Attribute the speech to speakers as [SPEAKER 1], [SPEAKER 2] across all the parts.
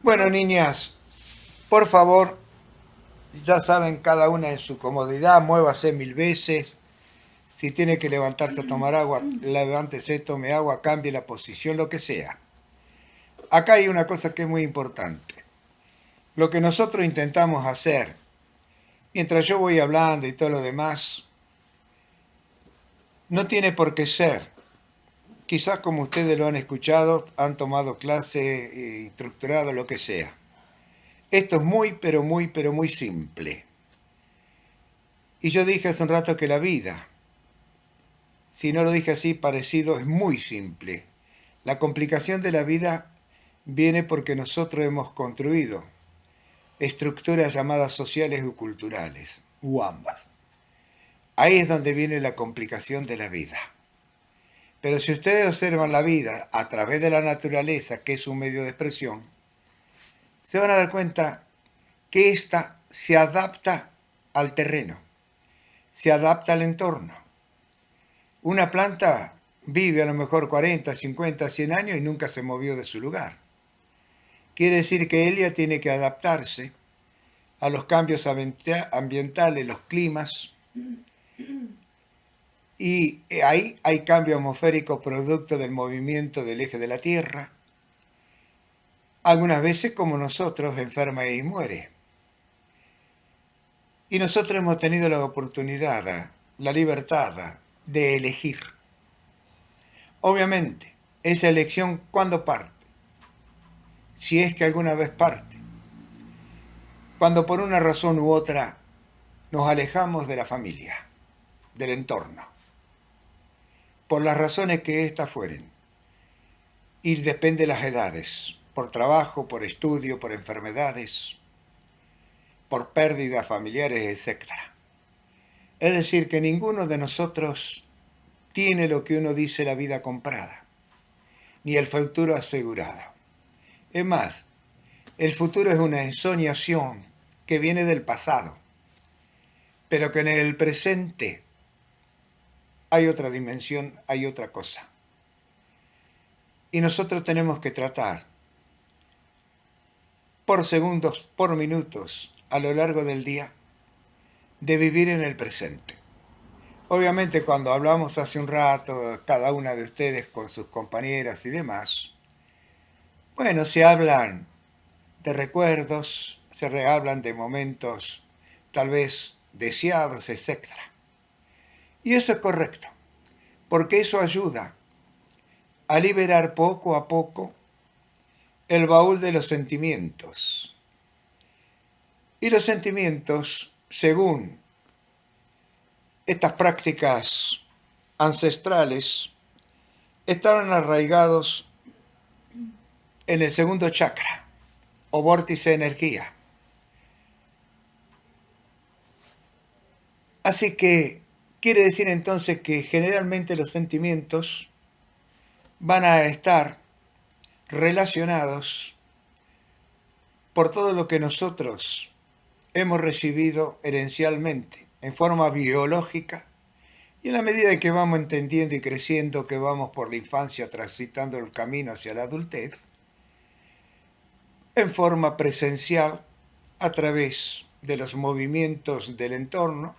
[SPEAKER 1] Bueno, niñas, por favor, ya saben, cada una en su comodidad, muévase 1000 veces. Si tiene que levantarse a tomar agua, levántese, tome agua, cambie la posición, lo que sea. Acá hay una cosa que es muy importante. Lo que nosotros intentamos hacer, mientras yo voy hablando y todo lo demás, no tiene por qué ser. Quizás como ustedes lo han escuchado, han tomado clase, estructurado, lo que sea. Esto es muy, pero muy simple. Y yo dije hace un rato que la vida, si no lo dije así parecido, es muy simple. La complicación de la vida viene porque nosotros hemos construido estructuras llamadas sociales o culturales, u ambas. Ahí es donde viene la complicación de la vida. Pero si ustedes observan la vida a través de la naturaleza, que es un medio de expresión, se van a dar cuenta que ésta se adapta al terreno, se adapta al entorno. Una planta vive a lo mejor 40, 50, 100 años y nunca se movió de su lugar. Quiere decir que ella tiene que adaptarse a los cambios ambientales, los climas, y ahí hay cambio atmosférico producto del movimiento del eje de la Tierra. Algunas veces, como nosotros, enferma y muere. Y nosotros hemos tenido la oportunidad, la libertad de elegir. Obviamente, esa elección, ¿cuándo parte? Si es que alguna vez parte. Cuando por una razón u otra nos alejamos de la familia, del entorno, por las razones que éstas fueren. Y depende de las edades, por trabajo, por estudio, por enfermedades, por pérdidas familiares, etc. Es decir, que ninguno de nosotros tiene lo que uno dice la vida comprada, ni el futuro asegurado. Es más, el futuro es una ensoñación que viene del pasado, pero que en el presente hay otra dimensión, hay otra cosa. Y nosotros tenemos que tratar por segundos, por minutos, a lo largo del día, de vivir en el presente. Obviamente cuando hablamos hace un rato, cada una de ustedes con sus compañeras y demás, bueno, se hablan de recuerdos, se hablan de momentos tal vez deseados, etc. Y eso es correcto, porque eso ayuda a liberar poco a poco el baúl de los sentimientos. Y los sentimientos, según estas prácticas ancestrales, estaban arraigados en el segundo chakra o vórtice de energía. Así que quiere decir entonces que generalmente los sentimientos van a estar relacionados por todo lo que nosotros hemos recibido herencialmente, en forma biológica, y en la medida en que vamos entendiendo y creciendo, que vamos por la infancia transitando el camino hacia la adultez, en forma presencial, a través de los movimientos del entorno,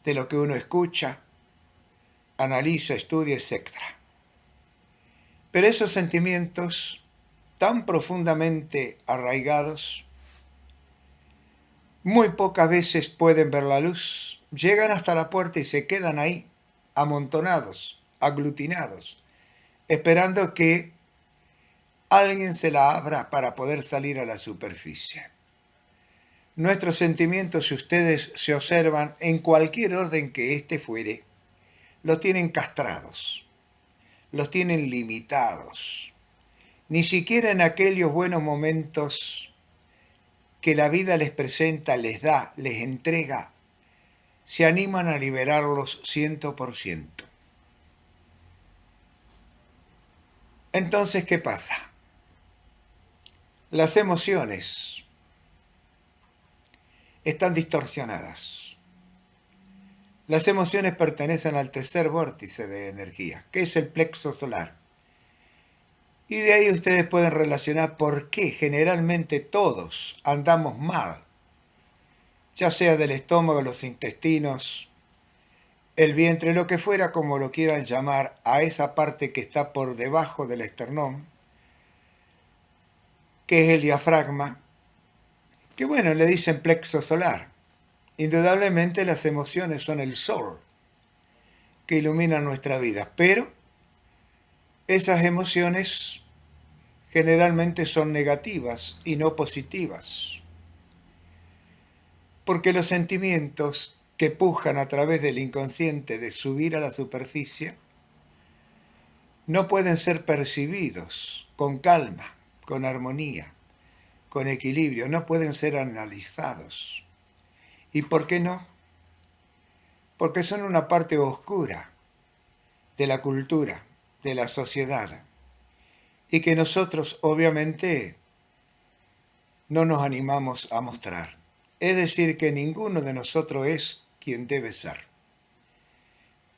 [SPEAKER 1] de lo que uno escucha, analiza, estudia, etc. Pero esos sentimientos tan profundamente arraigados, muy pocas veces pueden ver la luz. Llegan hasta la puerta y se quedan ahí, amontonados, aglutinados, esperando que alguien se la abra para poder salir a la superficie. Nuestros sentimientos, si ustedes se observan, en cualquier orden que éste fuere, los tienen castrados, los tienen limitados. Ni siquiera en aquellos buenos momentos que la vida les presenta, les da, les entrega, se animan a liberarlos 100%. Entonces, ¿qué pasa? Las emociones están distorsionadas. Las emociones pertenecen al tercer vórtice de energía, que es el plexo solar. Y de ahí ustedes pueden relacionar por qué generalmente todos andamos mal, ya sea del estómago, los intestinos, el vientre, lo que fuera, como lo quieran llamar, a esa parte que está por debajo del esternón, que es el diafragma, que bueno, le dicen plexo solar. Indudablemente las emociones son el sol que ilumina nuestra vida, pero esas emociones generalmente son negativas y no positivas, porque los sentimientos que pujan a través del inconsciente de subir a la superficie no pueden ser percibidos con calma, con armonía, con equilibrio, no pueden ser analizados. ¿Y por qué no? Porque son una parte oscura de la cultura, de la sociedad, y que nosotros obviamente no nos animamos a mostrar. Es decir, que ninguno de nosotros es quien debe ser.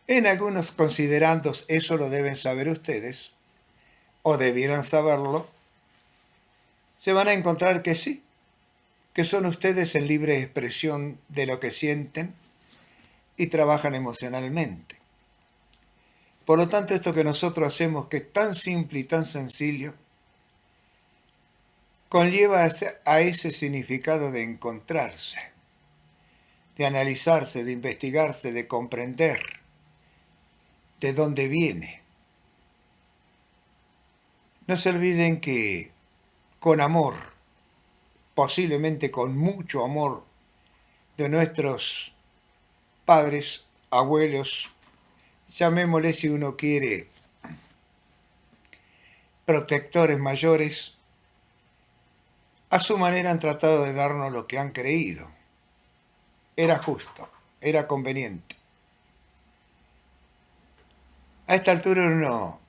[SPEAKER 1] En algunos considerandos, eso lo deben saber ustedes, o debieran saberlo, se van a encontrar que sí, que son ustedes en libre expresión de lo que sienten y trabajan emocionalmente. Por lo tanto, esto que nosotros hacemos, que es tan simple y tan sencillo, conlleva a ese significado de encontrarse, de analizarse, de investigarse, de comprender de dónde viene. No se olviden que con amor, posiblemente con mucho amor de nuestros padres, abuelos, llamémosle si uno quiere, protectores mayores, a su manera han tratado de darnos lo que han creído. Era justo, era conveniente. A esta altura uno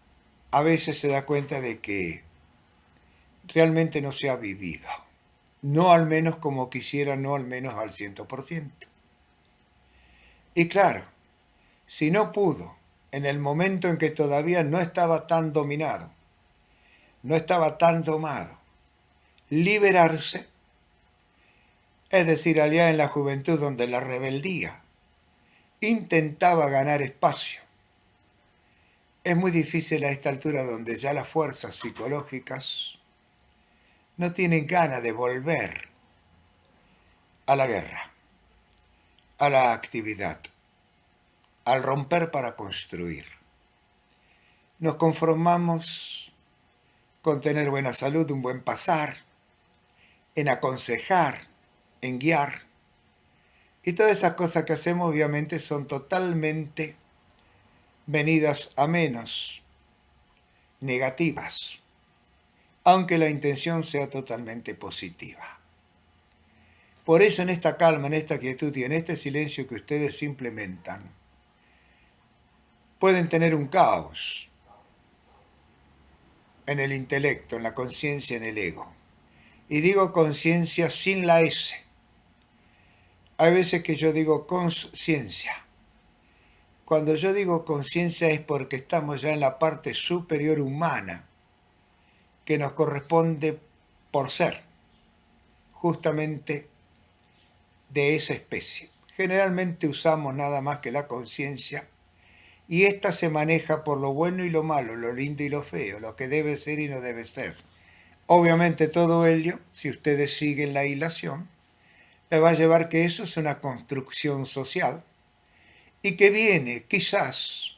[SPEAKER 1] a veces se da cuenta de que realmente no se ha vivido. No al menos como quisiera, no al menos al 100%. Y claro, si no pudo, en el momento en que todavía no estaba tan dominado, no estaba tan domado, liberarse, es decir, allá en la juventud donde la rebeldía intentaba ganar espacio, es muy difícil a esta altura donde ya las fuerzas psicológicas no tienen ganas de volver a la guerra, a la actividad, al romper para construir. Nos conformamos con tener buena salud, un buen pasar, en aconsejar, en guiar. Y todas esas cosas que hacemos obviamente son totalmente venidas a menos, negativas, aunque la intención sea totalmente positiva. Por eso en esta calma, en esta quietud y en este silencio que ustedes implementan, pueden tener un caos en el intelecto, en la conciencia, en el ego. Y digo conciencia sin la S. Hay veces que yo digo conciencia. Cuando yo digo conciencia es porque estamos ya en la parte superior humana que nos corresponde por ser, justamente de esa especie. Generalmente usamos nada más que la conciencia y ésta se maneja por lo bueno y lo malo, lo lindo y lo feo, lo que debe ser y no debe ser. Obviamente todo ello, si ustedes siguen la hilación, le va a llevar que eso es una construcción social y que viene quizás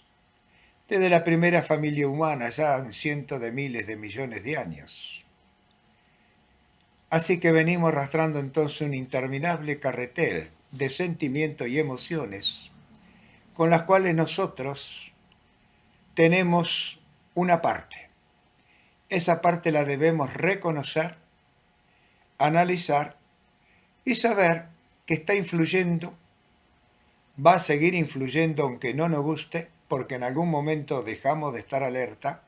[SPEAKER 1] desde la primera familia humana, ya en cientos de miles de millones de años. Así que venimos arrastrando entonces un interminable carretel de sentimientos y emociones con las cuales nosotros tenemos una parte. Esa parte la debemos reconocer, analizar y saber que está influyendo, va a seguir influyendo aunque no nos guste, porque en algún momento dejamos de estar alerta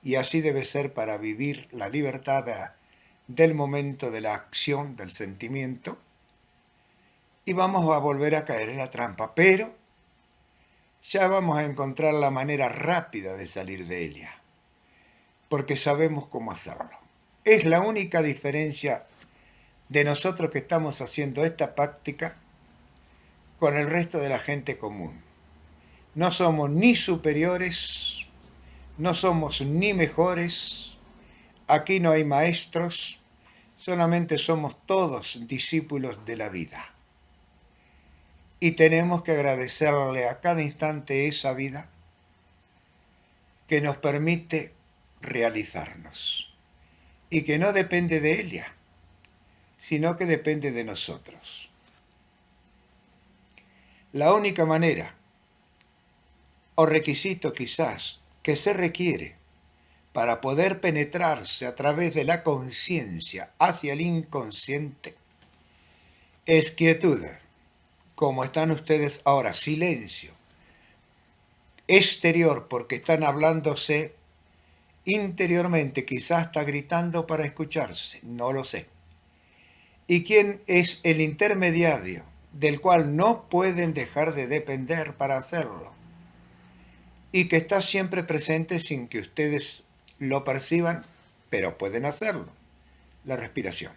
[SPEAKER 1] y así debe ser para vivir la libertad del momento de la acción, del sentimiento, y vamos a volver a caer en la trampa, pero ya vamos a encontrar la manera rápida de salir de ella. porque sabemos cómo hacerlo. Es la única diferencia de nosotros que estamos haciendo esta práctica con el resto de la gente común. No somos ni superiores, no somos ni mejores, aquí no hay maestros, solamente somos todos discípulos de la vida. Y tenemos que agradecerle a cada instante esa vida que nos permite realizarnos y que no depende de ella, sino que depende de nosotros. La única manera o requisito quizás que se requiere para poder penetrarse a través de la conciencia hacia el inconsciente es quietud, como están ustedes ahora, silencio exterior porque están hablándose interiormente, quizás está gritando para escucharse, no lo sé. ¿Y quién es el intermediario del cual no pueden dejar de depender para hacerlo? Y que está siempre presente sin que ustedes lo perciban, pero pueden hacerlo, la respiración.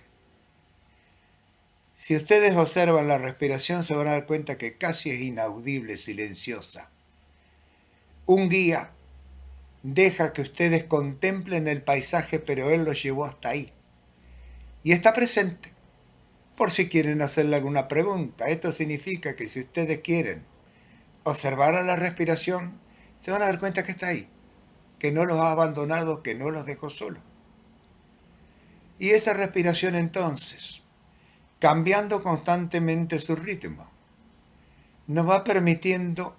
[SPEAKER 1] Si ustedes observan la respiración se van a dar cuenta que casi es inaudible, silenciosa. Un guía deja que ustedes contemplen el paisaje, pero él los llevó hasta ahí. Y está presente, por si quieren hacerle alguna pregunta. Esto significa que si ustedes quieren observar a la respiración, se van a dar cuenta que está ahí, que no los ha abandonado, que no los dejó solos. Y esa respiración entonces, cambiando constantemente su ritmo, nos va permitiendo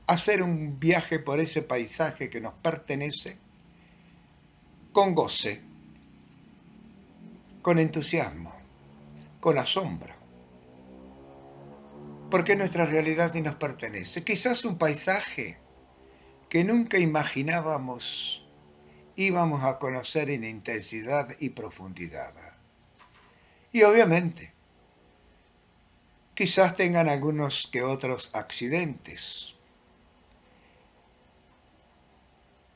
[SPEAKER 1] hacer un viaje por ese paisaje que nos pertenece con goce, con entusiasmo, con asombro, porque nuestra realidad ni nos pertenece. Quizás un paisaje que nunca imaginábamos íbamos a conocer en intensidad y profundidad. Y obviamente, quizás tengan algunos que otros accidentes,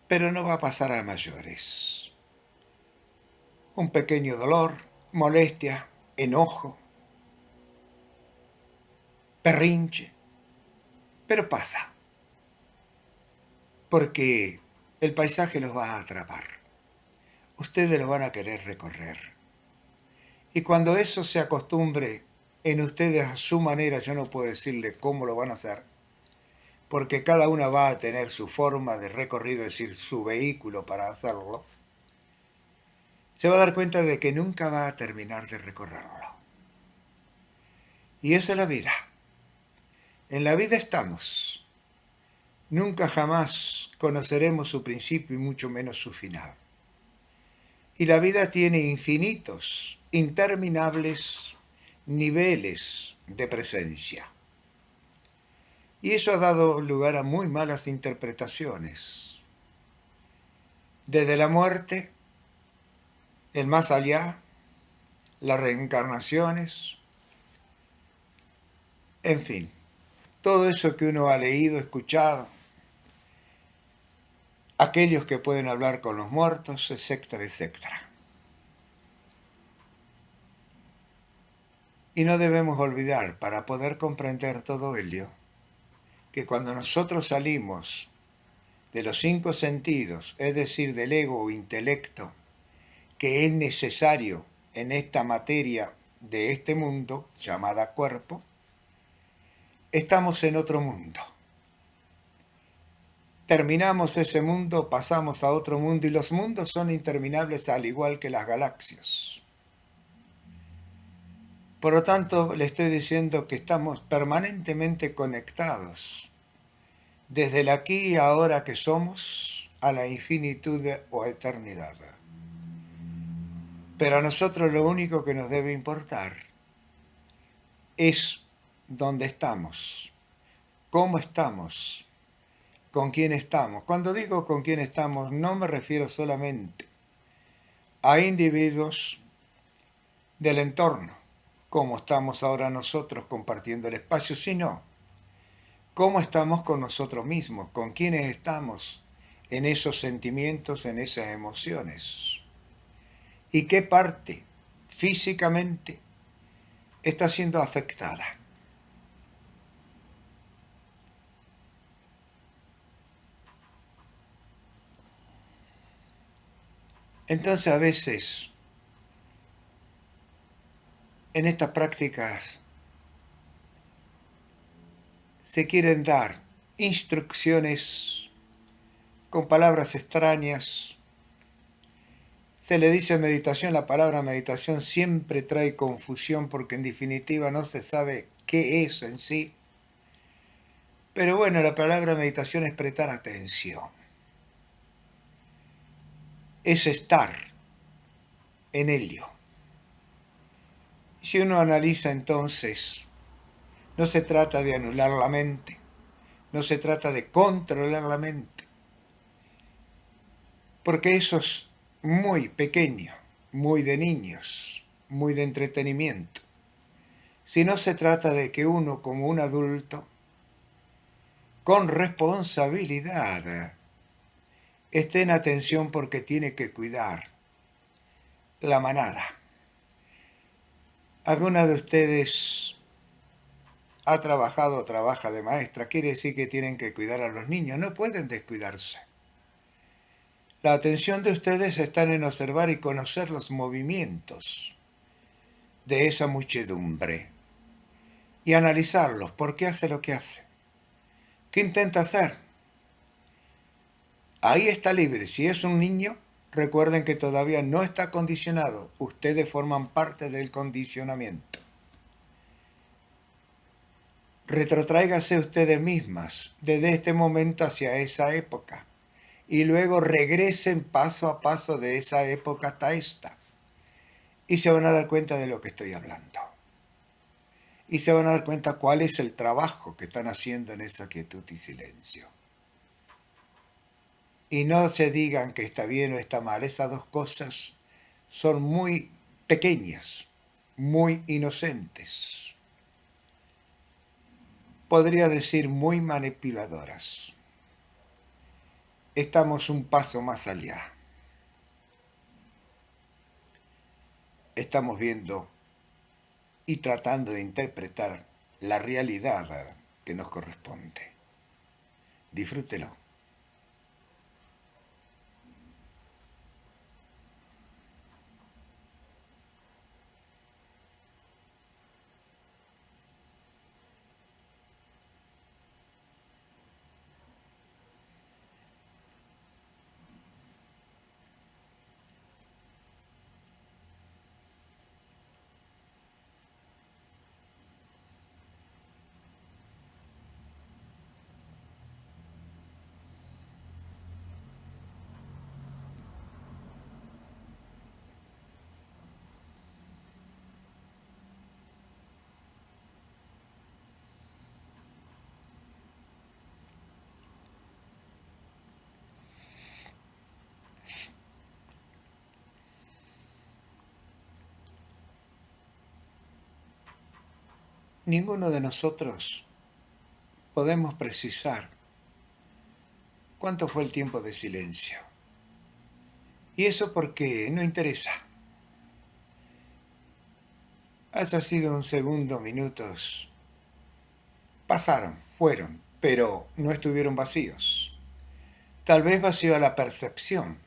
[SPEAKER 1] pero no va a pasar a mayores. Un pequeño dolor, molestia, enojo, berrinche, pero pasa, porque el paisaje los va a atrapar. Ustedes lo van a querer recorrer. Y cuando eso se acostumbre en ustedes a su manera, yo no puedo decirle cómo lo van a hacer, porque cada una va a tener su forma de recorrido, es decir, su vehículo para hacerlo, se va a dar cuenta de que nunca va a terminar de recorrerlo. Y esa es la vida. En la vida estamos. Nunca jamás conoceremos su principio y mucho menos su final. Y la vida tiene infinitos, interminables niveles de presencia. Y eso ha dado lugar a muy malas interpretaciones. Desde la muerte, el más allá, las reencarnaciones, en fin, todo eso que uno ha leído, escuchado, aquellos que pueden hablar con los muertos, etcétera, etcétera. Y no debemos olvidar, para poder comprender todo ello, que cuando nosotros salimos de los 5 sentidos, es decir, del ego o intelecto, que es necesario en esta materia de este mundo, llamada cuerpo, estamos en otro mundo. Terminamos ese mundo, pasamos a otro mundo, y los mundos son interminables al igual que las galaxias. Por lo tanto, le estoy diciendo que estamos permanentemente conectados, desde el aquí y ahora que somos, a la infinitud o eternidad. Pero a nosotros lo único que nos debe importar es dónde estamos, cómo estamos, con quién estamos. Cuando digo con quién estamos, no me refiero solamente a individuos del entorno, como estamos ahora nosotros compartiendo el espacio, sino cómo estamos con nosotros mismos, con quiénes estamos en esos sentimientos, en esas emociones. ¿Y qué parte físicamente está siendo afectada? Entonces a veces en estas prácticas se quieren dar instrucciones con palabras extrañas. Se le dice meditación, la palabra meditación siempre trae confusión porque en definitiva no se sabe qué es en sí. Pero bueno, la palabra meditación es prestar atención, es estar en ello. Si uno analiza entonces, no se trata de anular la mente, no se trata de controlar la mente, porque eso es muy pequeño, muy de niños, muy de entretenimiento. Si no se trata de que uno como un adulto, con responsabilidad, esté en atención porque tiene que cuidar la manada. ¿Alguna de ustedes ha trabajado o trabaja de maestra? Quiere decir que tienen que cuidar a los niños, no pueden descuidarse. La atención de ustedes está en observar y conocer los movimientos de esa muchedumbre y analizarlos, por qué hace lo que hace, qué intenta hacer. Ahí está libre. Si es un niño, recuerden que todavía no está condicionado. Ustedes forman parte del condicionamiento. Retrotráigase ustedes mismas desde este momento hacia esa época y luego regresen paso a paso de esa época hasta esta y se van a dar cuenta de lo que estoy hablando y se van a dar cuenta cuál es el trabajo que están haciendo en esa quietud y silencio. Y no se digan que está bien o está mal, esas dos cosas son muy pequeñas, muy inocentes, podría decir muy manipuladoras. Estamos un paso más allá. Estamos viendo y tratando de interpretar la realidad que nos corresponde. Disfrútelo. Ninguno de nosotros podemos precisar cuánto fue el tiempo de silencio. Y eso porque no interesa. Haya sido un segundo, minutos, pasaron, fueron, pero no estuvieron vacíos. Tal vez vacío a la percepción,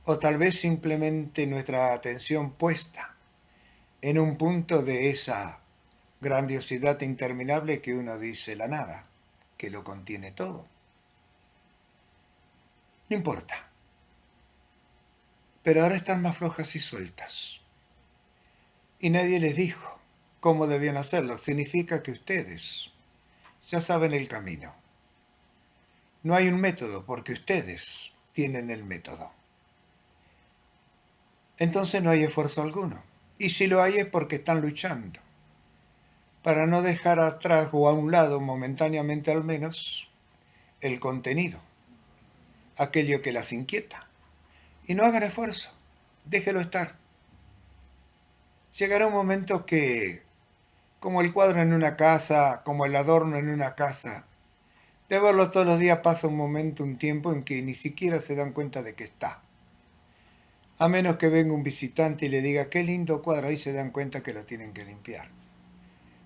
[SPEAKER 1] o tal vez simplemente nuestra atención puesta en un punto de esa grandiosidad interminable que uno dice la nada, que lo contiene todo. No importa. Pero ahora están más flojas y sueltas. Y nadie les dijo cómo debían hacerlo. Significa que ustedes ya saben el camino. No hay un método porque ustedes tienen el método. Entonces no hay esfuerzo alguno. Y si lo hay es porque están luchando para no dejar atrás o a un lado momentáneamente al menos el contenido, aquello que las inquieta. Y no hagan esfuerzo, déjelo estar. Llegará un momento que, como el cuadro en una casa, como el adorno en una casa, De verlo todos los días pasa un momento, un tiempo en que ni siquiera se dan cuenta de que está. A menos que venga un visitante y le diga, qué lindo cuadro, ahí se dan cuenta que lo tienen que limpiar,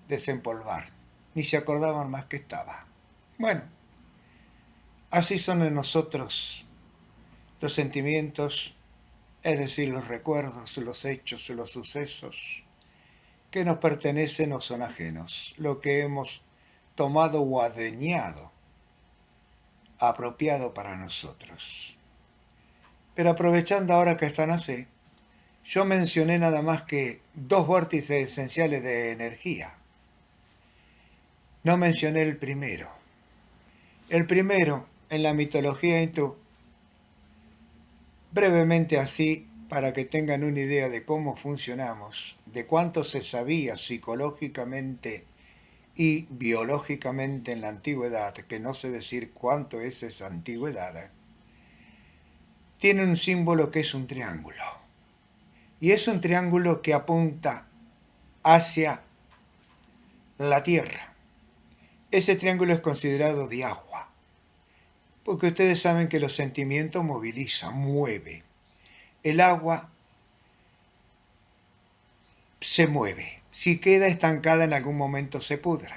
[SPEAKER 1] desempolvar. Ni se acordaban más que estaba. Bueno, así son en nosotros los sentimientos, es decir, los recuerdos, los hechos, los sucesos que nos pertenecen o son ajenos, lo que hemos tomado o adueñado, apropiado para nosotros. Pero aprovechando ahora que están así, yo mencioné nada más que dos vórtices esenciales de energía. No mencioné el primero. El primero, en la mitología hindú, brevemente así, para que tengan una idea de cómo funcionamos, de cuánto se sabía psicológicamente y biológicamente en la antigüedad, que no sé decir cuánto es esa antigüedad, tiene un símbolo que es un triángulo. Y es un triángulo que apunta hacia la Tierra. Ese triángulo es considerado de agua, porque ustedes saben que los sentimientos movilizan, mueve. El agua se mueve. Si queda estancada en algún momento se pudre.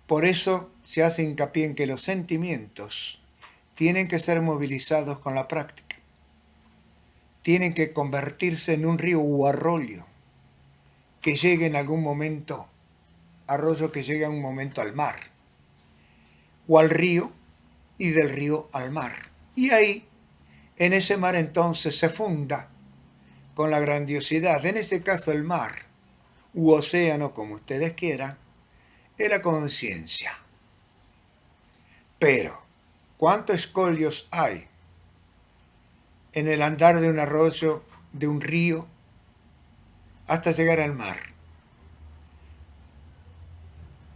[SPEAKER 1] Por eso se hace hincapié en que los sentimientos tienen que ser movilizados con la práctica. Tienen que convertirse en un río o arroyo que llegue en algún momento, arroyo que llegue en un momento al mar, o al río, y del río al mar. Y ahí, en ese mar entonces se funda con la grandiosidad, en ese caso el mar, u océano, como ustedes quieran, de la conciencia. Pero, ¿cuántos escollos hay en el andar de un arroyo, de un río, hasta llegar al mar?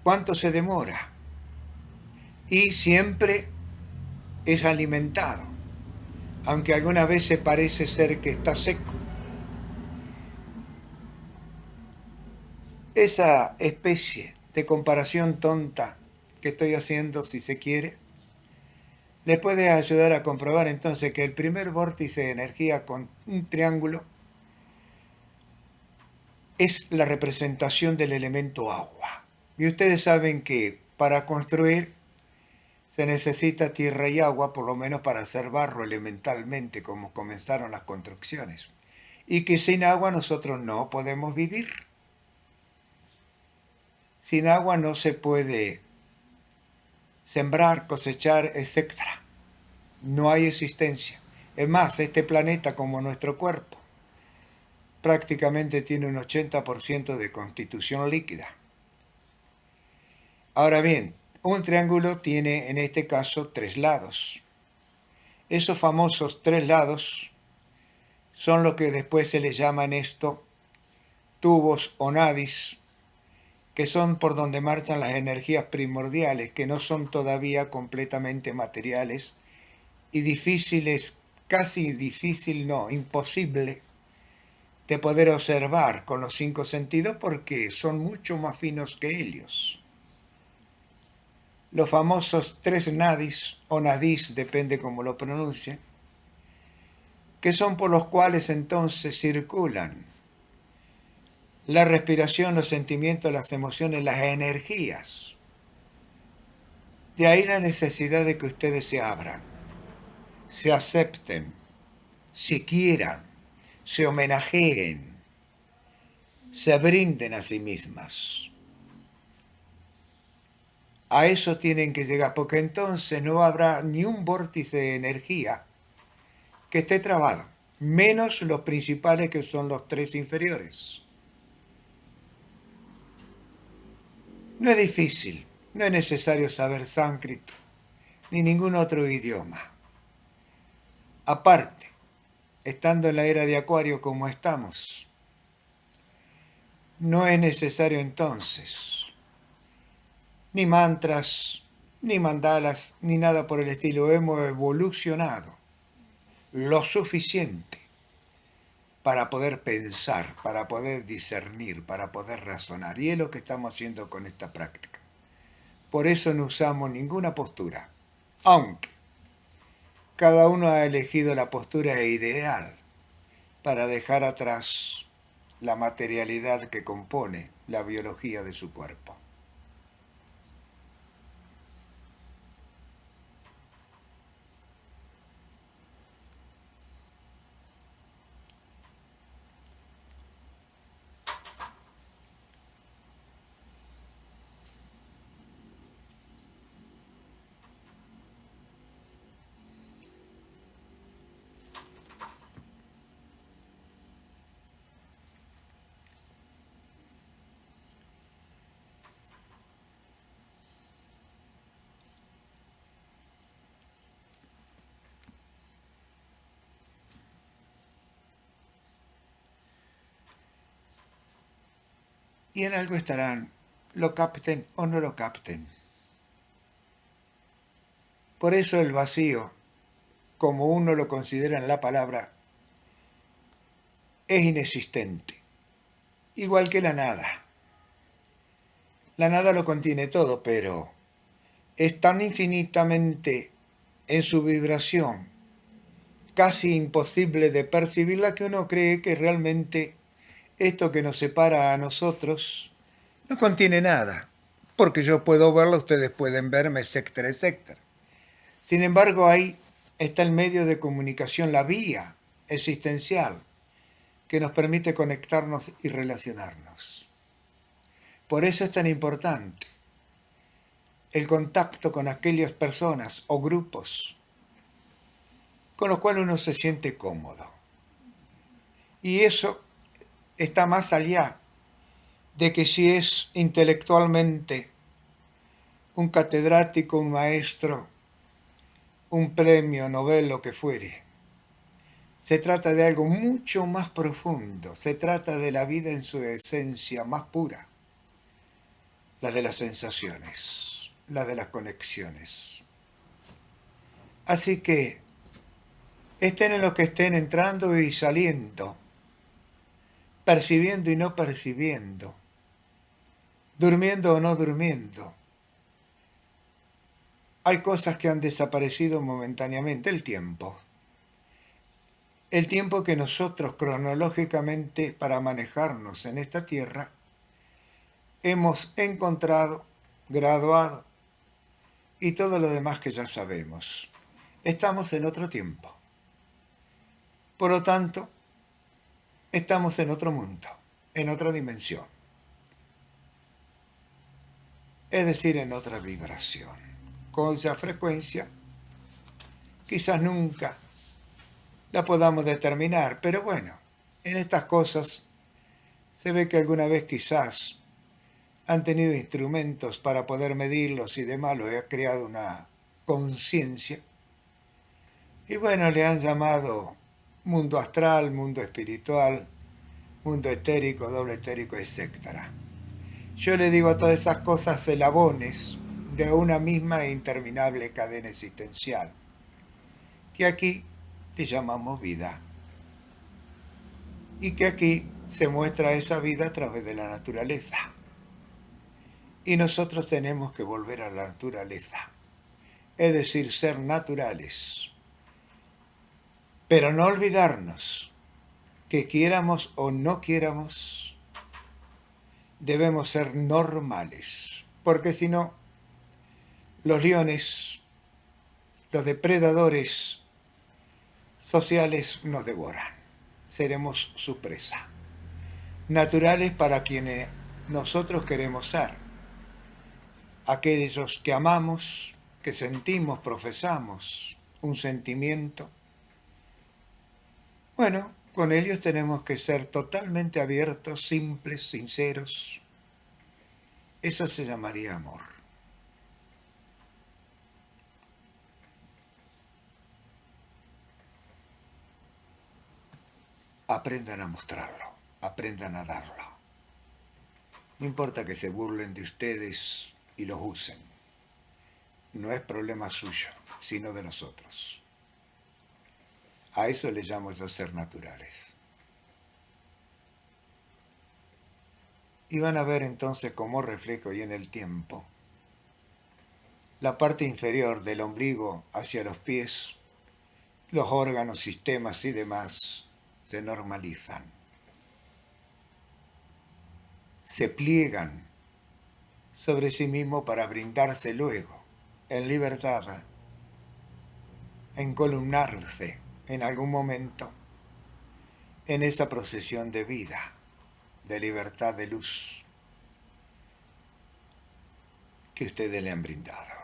[SPEAKER 1] ¿Cuánto se demora? Y siempre es alimentado, aunque algunas veces parece ser que está seco. Esa especie de comparación tonta que estoy haciendo, si se quiere, les puede ayudar a comprobar entonces que el primer vórtice de energía con un triángulo es la representación del elemento agua. Y ustedes saben que para construir se necesita tierra y agua, por lo menos para hacer barro elementalmente, como comenzaron las construcciones. Y que sin agua nosotros no podemos vivir. Sin agua no se puede sembrar, cosechar, etc. No hay existencia. Es más, este planeta, como nuestro cuerpo, prácticamente tiene un 80% de constitución líquida. Ahora bien, un triángulo tiene en este caso 3 lados. Esos famosos 3 lados son lo que después se les llaman esto tubos o nadis, que son por donde marchan las energías primordiales, que no son todavía completamente materiales y difíciles, casi difícil, no, imposible de poder observar con los 5 sentidos porque son mucho más finos que ellos. Los famosos 3 nadis o nadis, depende cómo lo pronuncien, que son por los cuales entonces circulan la respiración, los sentimientos, las emociones, las energías. De ahí la necesidad de que ustedes se abran, se acepten, se quieran, se homenajeen, se brinden a sí mismas. A eso tienen que llegar, porque entonces no habrá ni un vórtice de energía que esté trabado, menos los principales que son los 3 inferiores. No es difícil, no es necesario saber sánscrito ni ningún otro idioma. Aparte, estando en la era de Acuario como estamos, no es necesario entonces ni mantras, ni mandalas, ni nada por el estilo. Hemos evolucionado lo suficiente para poder pensar, para poder discernir, para poder razonar. Y es lo que estamos haciendo con esta práctica. Por eso no usamos ninguna postura, aunque cada uno ha elegido la postura ideal para dejar atrás la materialidad que compone la biología de su cuerpo. Y en algo estarán, lo capten o no lo capten. Por eso el vacío, como uno lo considera en la palabra, es inexistente, igual que la nada. La nada lo contiene todo, pero es tan infinitamente en su vibración, casi imposible de percibirla, que uno cree que realmente esto que nos separa a nosotros no contiene nada, porque yo puedo verlo, ustedes pueden verme, etcétera, etcétera. Sin embargo, ahí está el medio de comunicación, la vía existencial que nos permite conectarnos y relacionarnos. Por eso es tan importante el contacto con aquellas personas o grupos con los cuales uno se siente cómodo. Y eso está más allá de que si es intelectualmente un catedrático, un maestro, un premio Nobel, lo que fuere. Se trata de algo mucho más profundo, se trata de la vida en su esencia más pura, la de las sensaciones, la de las conexiones. Así que estén en lo que estén, entrando y saliendo, percibiendo y no percibiendo, durmiendo o no durmiendo. Hay cosas que han desaparecido momentáneamente, el tiempo. El tiempo que nosotros cronológicamente para manejarnos en esta tierra hemos encontrado, graduado y todo lo demás que ya sabemos. Estamos en otro tiempo. Por lo tanto, estamos en otro mundo, en otra dimensión. Es decir, en otra vibración, cuya frecuencia quizás nunca la podamos determinar, pero bueno, en estas cosas se ve que alguna vez quizás han tenido instrumentos para poder medirlos y demás, lo ha creado una conciencia, y bueno, le han llamado mundo astral, mundo espiritual, mundo etérico, doble etérico, etc. Yo le digo a todas esas cosas eslabones de una misma e interminable cadena existencial, que aquí le llamamos vida, y que aquí se muestra esa vida a través de la naturaleza. Y nosotros tenemos que volver a la naturaleza, es decir, ser naturales, pero no olvidarnos que quieramos o no quieramos, debemos ser normales, porque si no, los leones, los depredadores sociales nos devoran, seremos su presa. Naturales para quienes nosotros queremos ser, aquellos que amamos, que sentimos, profesamos un sentimiento. Bueno, con ellos tenemos que ser totalmente abiertos, simples, sinceros. Eso se llamaría amor. Aprendan a mostrarlo, aprendan a darlo. No importa que se burlen de ustedes y los usen. No es problema suyo, sino de nosotros. A eso le llamo yo ser naturales. Y van a ver entonces como reflejo y en el tiempo la parte inferior del ombligo hacia los pies, los órganos, sistemas y demás se normalizan, se pliegan sobre sí mismo para brindarse luego, en libertad, encolumnarse en algún momento en esa procesión de vida, de libertad, de luz que ustedes le han brindado.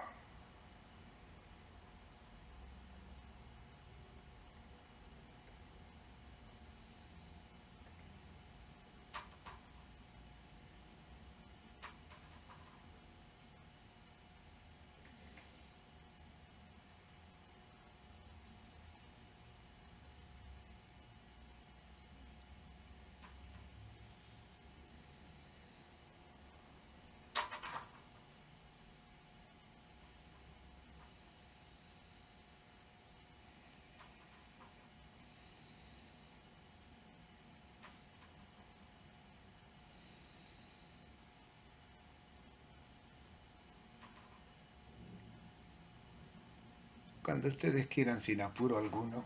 [SPEAKER 1] Cuando ustedes quieran, sin apuro alguno,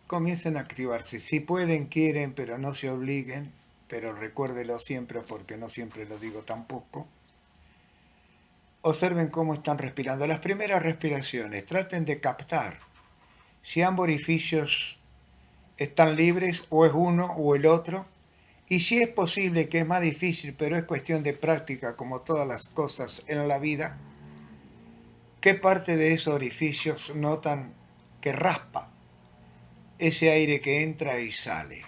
[SPEAKER 1] comiencen a activarse. Si pueden, quieren, pero no se obliguen, pero recuérdelo siempre porque no siempre lo digo tampoco. Observen cómo están respirando. Las primeras respiraciones, traten de captar si ambos orificios están libres o es uno o el otro. Y si es posible, que es más difícil, pero es cuestión de práctica como todas las cosas en la vida, ¿qué parte de esos orificios notan que raspa ese aire que entra y sale?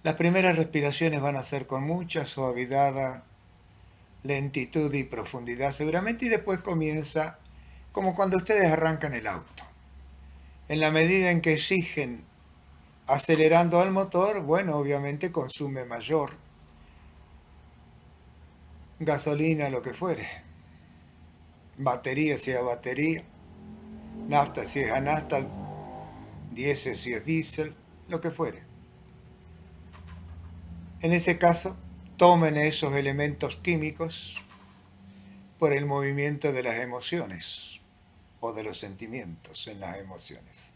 [SPEAKER 1] Las primeras respiraciones van a ser con mucha suavidad, lentitud y profundidad seguramente, y después comienza como cuando ustedes arrancan el auto. En la medida en que exigen acelerando al motor, bueno, obviamente consume mayor gasolina, lo que fuere, batería si es batería, nafta si es a nafta, diésel si es diésel, lo que fuere. En ese caso, tomen esos elementos químicos por el movimiento de las emociones o de los sentimientos en las emociones.